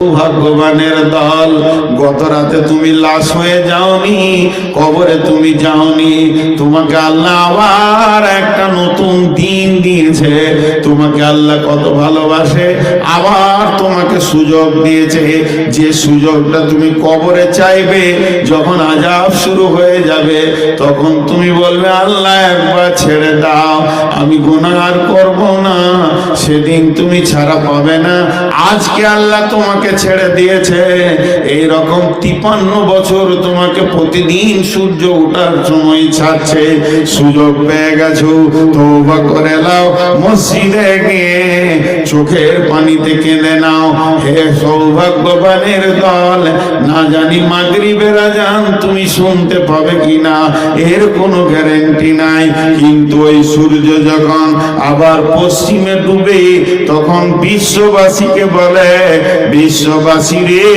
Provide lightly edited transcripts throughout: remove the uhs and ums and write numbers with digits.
ভাগ্যবানের দল, গত রাতে তুমি লাশ হয়ে যাওনি, কবরে তুমি যাওনি, তোমাকে আল্লাহ আবার একটা নতুন দিন দিয়েছে। তোমাকে আল্লাহ কত ভালোবাসে, আবার তোমাকে সুযোগ দিয়েছে। যে সুযোগটা তুমি কবরে চাইবে, যখন আযাব শুরু হয়ে যাবে, তখন তুমি বলবে আল্লাহ একবার ছেড়ে দাও, আমি গুনাহ করব না। সেদিন তুমি ছাড়া পাবে না। আজকে আল্লাহ তোমাকে ছেড়ে দিয়েছে, এই রকম 53 বছর তোমাকে প্রতিদিন সূর্য ওঠার সময় ছাড়ছে। সুযোগ পেয়ে গেছো, তওবা করে নাও, মসজিদে গিয়ে চোখের পানিতে কেঁদে নাও। হে সৌভাগ্যবানের দল, না জানি মাগরিবের আযান তুমি শুনতে পাবে কিনা, এর কোনো গ্যারান্টি নাই। কিন্তু ওই সূর্য যখন আবার পশ্চিমে ডুবে, তখন বিশ্ববাসীকে বলে, বিশ্ববাসী রে,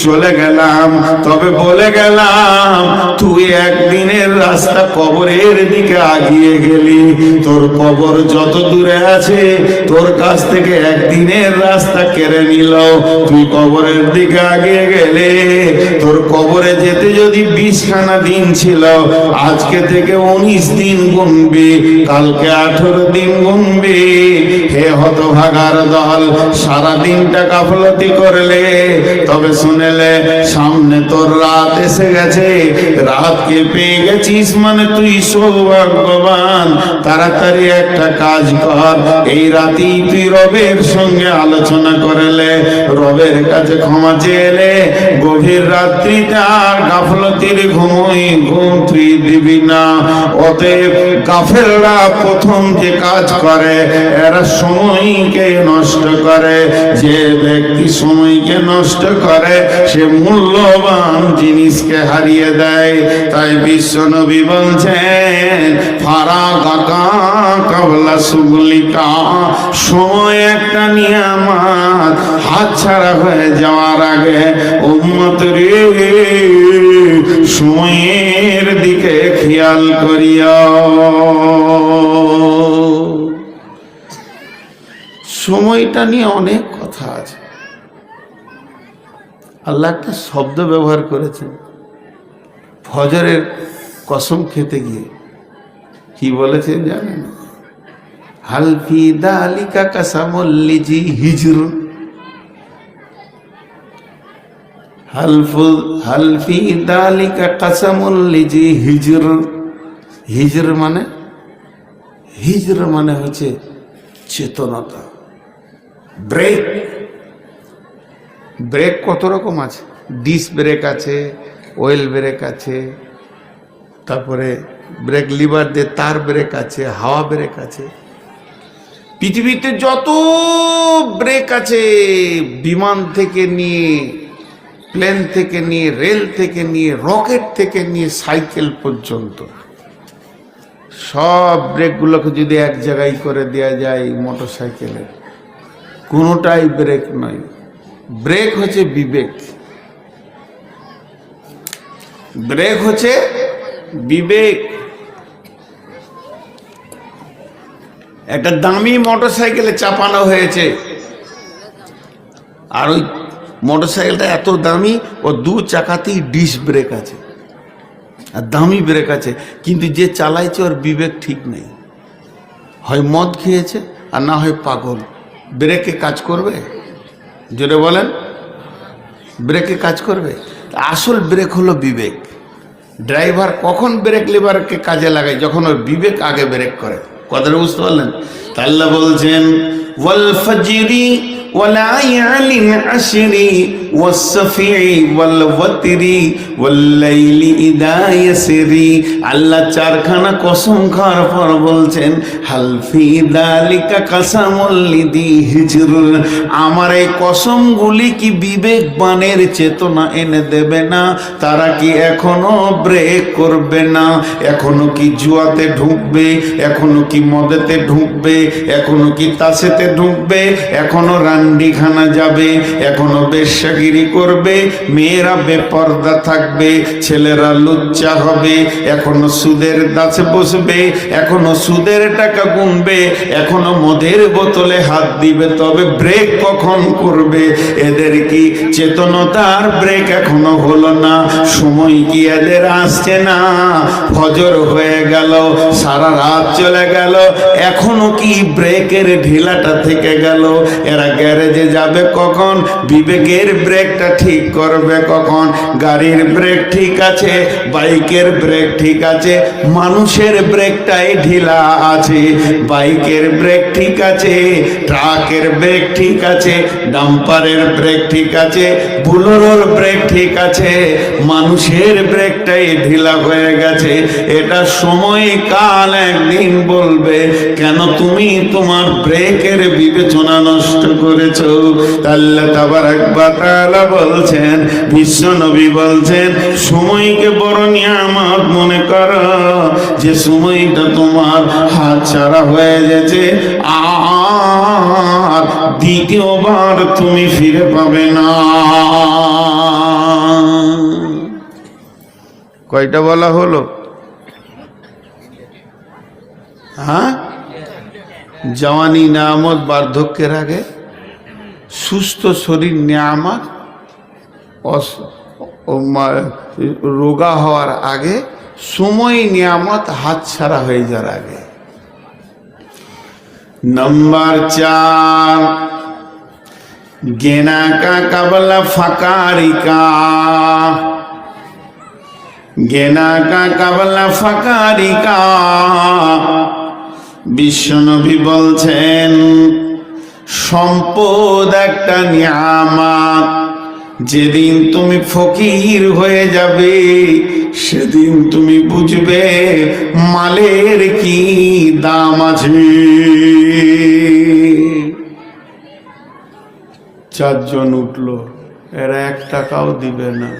চলে গেলাম, তবে বলে গেলাম তুই একদিনের রাস্তা কবরের দিকে আগিয়ে গেলি। তোর কবর যত দূরে আছে, তোর কাছ থেকে একদিনের রাস্তা কেড়ে নিল। তুই কবরের দিকে আগিয়ে গেলে, তোর কবরে যেতে যদি 20খানা দিন ছিল, আজকে থেকে 19 দিন গুনবি, কালকে 18 দিন গুনবি। হে হতভাগার দল, সারা দিনটা গাফলতি করলে, তবে শুনেলে সামনে তোর রাত এসে গেছে। রাতকে পেয়ে গেছিস মানে তুই সৌভাগ্যবান। তাড়াতাড়ি একটা কাজ কর, এই রাতেই তুই রবের সঙ্গে আলোচনা করলে, রবের কাছে ক্ষমা চেয়েলে, গভীর রাত্রিতে আর গাফলতির ঘুম তুই দিবি না। অতএব কাফেররা প্রথম যে কাজ করে, এরা সময়কে নষ্ট করে। যে ব্যক্তি সময়কে নষ্ট করে, সে মূল্যবান জিনিসকে হারিয়ে দেয়। তাই বিশ্ব নবী বলছেন, ফারাগাকা কাবলা সুগলিকা, সময় একটা নিয়ামত, হাতছাড়া হয়ে যাওয়ার আগে উম্মত রে, সময়ের দিকে খেয়াল করিও। সময়টা নিয়ে অনেক কথা আছে। আল্লাহ একটা শব্দ ব্যবহার করেছেন ফজরের কসম খেতে গিয়ে। কি বলেছেন জানেন? হালফি দালিকা কাসামুল্লিজি হিজর, হালফি দালিকা কাসামুল্লিজি হিজর। হিজর মানে, হিজর মানে হচ্ছে চেতনতা। ব্রেক, ব্রেক কত রকম আছে, ডিস্ক ব্রেক আছে, অয়েল ব্রেক আছে, তারপরে ব্রেক লিভার দিয়ে তার ব্রেক আছে, হাওয়া ব্রেক আছে। পৃথিবীতে যত ব্রেক আছে, বিমান থেকে নিয়ে, প্লেন থেকে নিয়ে, রেল থেকে নিয়ে, রকেট থেকে নিয়ে, সাইকেল পর্যন্ত, সব ব্রেকগুলোকে যদি এক জায়গায় করে দেওয়া যায় মোটর সাইকেলের, কোনোটাই ব্রেক নয়। ব্রেক হচ্ছে বিবেক, ব্রেক হচ্ছে বিবেক। একটা দামি মোটর সাইকেলে চাপানো হয়েছে, আর ওই মোটর সাইকেলটা এত দামি, ও 2 চাকাতেই ডিস্ক ব্রেক আছে, আর দামি ব্রেক আছে, কিন্তু যে চালাইছে ওর বিবেক ঠিক নেই। হয় মদ খেয়েছে, আর না হয় পাগল। ব্রেকে কাজ করবে? জোরে বলেন, ব্রেকে কাজ করবে? আসল ব্রেক হলো বিবেক। ড্রাইভার কখন ব্রেক লিভারকে কাজে লাগায়? যখন ওর বিবেক আগে ব্রেক করে। কথাটা বুঝতে পারলেন? আল্লাহ বলছেন, ওয়াল ফাজরি ওয়ালায়ালিন আশরি ওয়াসফি ওয়াল ওয়াতরি ওয়াল লাইলি ইদা ইয়াসরি। আল্লাহ 4খানা কসম খাওয়ার পর বলছেন, হালফি দালিকা কাসামুল লিদি হিজর। আমার এই কসমগুলি কি বিবেকবানের চেতনা এনে দেবে না? তারা কি এখনো ব্রেক করবে না? এখনো কি জুয়াতে ঢুকবে? এখনো কি মদেতে ঢুকবে? এখনো কি তাসেতে ঢুকবে? এখনো কান্ডিখানা যাবে, এখনো বেশ্যাগিরি করবে, মেয়েরা বেপর্দা থাকবে, ছেলেরা লুচ্চা হবে, এখনো সুদের দাসে বসবে, এখনো সুদের টাকা গুনবে, এখনো মদের বোতলে হাত দিবে, তবে ব্রেক কখন করবে? এদের কি চেতনতার ব্রেক এখনো হলো না? সময় কি এদের আসছে না? ফজর হয়ে গেল, সারা রাত চলে গেল, এখনো কি ব্রেকের ঢিলাটা থেকে গেল? এরা গ্যারেজে যাবে কখন? বিবেকের ব্রেকটা ঠিক করবে কখন? গাড়ির ব্রেক ঠিক আছে, বাইকের ব্রেক ঠিক আছে, মানুষের ব্রেকটাই ঢিলা আছে। বাইকের ব্রেক ঠিক আছে, ট্রাকের ব্রেক ঠিক আছে, ডাম্পারের ব্রেক ঠিক আছে, বুলোরোর ব্রেক ঠিক আছে, মানুষের ব্রেকটাই ঢিলা হয়ে গেছে। এটা সময় কাল একদিন বলবে, কেন তুমি তোমার ব্রেকের বিবেচনা নষ্ট করেছো? আল্লাহ তাবারক ওয়া তাআলা বলছেন, বিশ্ব নবী বলছেন, সময়কে বড় নিয়ামত মনে করো, যে সময়টা তোমার হাত ছাড়া হয়ে গেছে, আর দ্বিতীয়বার তুমি ফিরে পাবে না। কয়টা বলা হলো? হ্যাঁ, জওয়ানি নিয়ামত বার্ধক্যের আগে, সুস্থ শরীর নিয়ামত রোগা হওয়ার আগে, সময় নিয়ামত হাত ছাড়া হয়ে যাওয়ার আগে। नंबर 4, गेना का कबला फकारी का, गेना का कबला फकारी का। বিশ্বনবী বলছেন, সম্পদ একটা নিয়ামত, যেদিন তুমি ফকির হয়ে যাবে সেদিন তুমি বুঝবে মালের কি দাম আছে। 4 জন উঠলো, এরা 1 টাকাও দিবে না।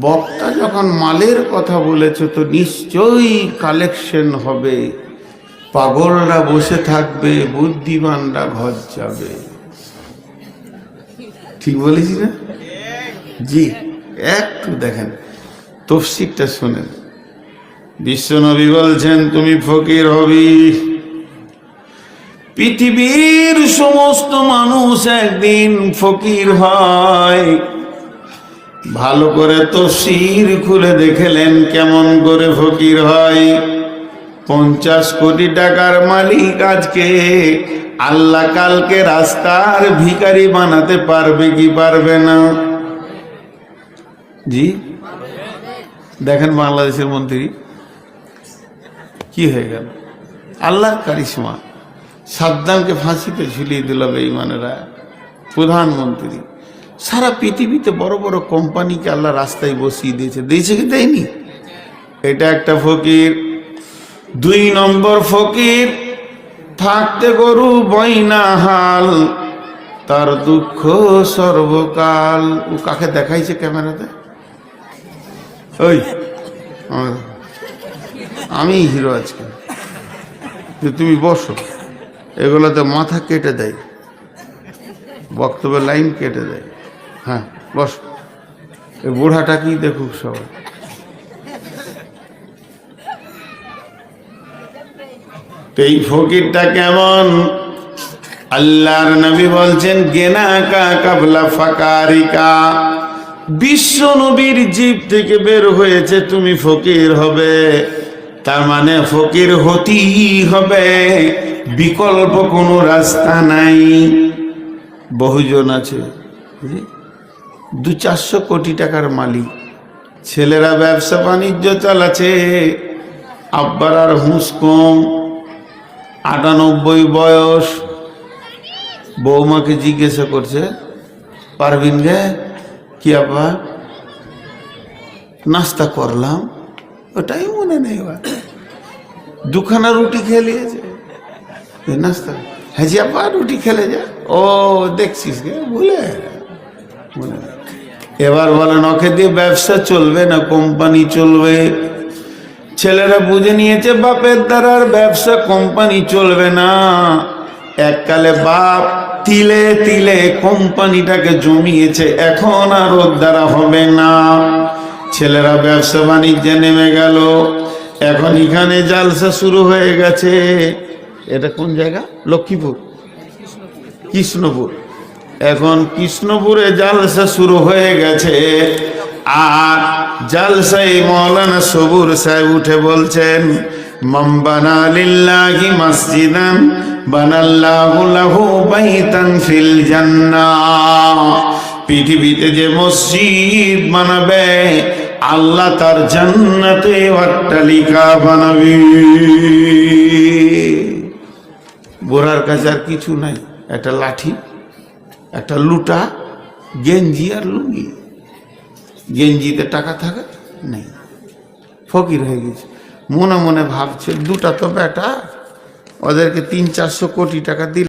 বক্তা যখন মালের কথা বলেছে তো নিশ্চয়ই কালেকশন হবে, পাগলরা বসে থাকবে, বুদ্ধিমানরা ঘর যাবে। ঠিক বলেছি না? জি, একটু দেখেন, তফসিরটা শোনেন। বিশ্বনবী বলছেন, তুমি ফকির হবি। পৃথিবীর সমস্ত মানুষ একদিন ফকির হয়। ভালো করে তফসির খুলে দেখলেন কেমন করে ফকির হয়। 50 কোটি টাকার মালিক আজকে আল্লাহ কালকে রাস্তার ভিখারি বানাতে পারবে কি পারবে না? জি, দেখেন বাংলাদেশের মন্ত্রী কি হয়ে গেল, আল্লাহর কারিশমা। সাদ্দামকে ফাঁসিতে ঝুলিয়ে দিল বেঈমানেরা, প্রধানমন্ত্রী। সারা পৃথিবীতে বড় বড় কোম্পানিকে আল্লাহ রাস্তায় বসিয়ে দিয়েছে, দিয়েছে কি দেয়নি? এটা একটা ফকির। 2 নম্বর ফকির, থাকতে গরু বইনা হাল, তার দুঃখ সর্বকাল। ও কাকে দেখাইছে ক্যামেরাতে? ওই আমি হিরো আজকে, তুমি বসো। এগুলোতে মাথা কেটে দেয়, বক্তব্যের লাইন কেটে দেয়। হ্যাঁ বস, এই বুড়াটা কি দেখুক সবাই। এই ফকিরটা কেমন? আল্লাহর নবী বলছেন, গেনা কা কাবলা ফাকারিকা। বিশ্ব নবীর জীব থেকে বের হয়েছে তুমি ফকির হবে, তার মানে ফকির হতেই হবে, বিকল্প কোনো রাস্তা নাই। বহুজন আছে 200-400 কোটি টাকার মালিক, ছেলেরা ব্যবসা বাণিজ্য চালাচ্ছে, আব্বার আর হুঁশ কম, 98 বয়স। বৌমাকে জিজ্ঞাসা করছে, পারবিন গে? কি আব্বা? নাস্তা করলাম, ওটাই মনে নেই। 2খানা রুটি খেয়ে নিয়েছে, নাস্তা। হ্যাঁ জি আব্বা, রুটি খেলে যা। ও দেখছিস গে, ভুলে এবার বলেন, ওকে দিয়ে ব্যবসা চলবে না কোম্পানি চলবে? ছেলেরা বুঝে নিয়েছে বাপের দ্বারা আর ব্যবসা কোম্পানি চলবে না। এককালে বাপ তিলে তিলে কোম্পানিটাকে জমিয়েছে, এখন আর ওর দ্বারা হবে না। ছেলেরা ব্যবসা বাণিজ্যে নেমে গেল, এখন এখানে জালসা শুরু হয়ে গেছে। এটা কোন জায়গা? লক্ষ্মীপুর, কৃষ্ণপুর। এখন কৃষ্ণপুরে জালসা শুরু হয়ে গেছে। আর জালসায় মৌলানা সবুর সাহেব উঠে বলছেন, মান বানা লিল্লাহি মসজিদান বানাল্লাহু লাহু বাইতান ফিল জান্নাহ। পৃথিবীতে যে মসজিদ বানাবে, আল্লাহ তার জান্নাতে অট্টালিকা বানাবে। বোরার কাছে আর কিছু নাই, একটা লাঠি, একটা লুটা, গেঞ্জি আর লুঙ্গি। গেঞ্জিতে টাকা থাকে নেই, ফকির হয়ে গেছে। মনে মনে ভাবছে, দুটা তো বেটা, ওদেরকে 300-400 কোটি টাকা দিল।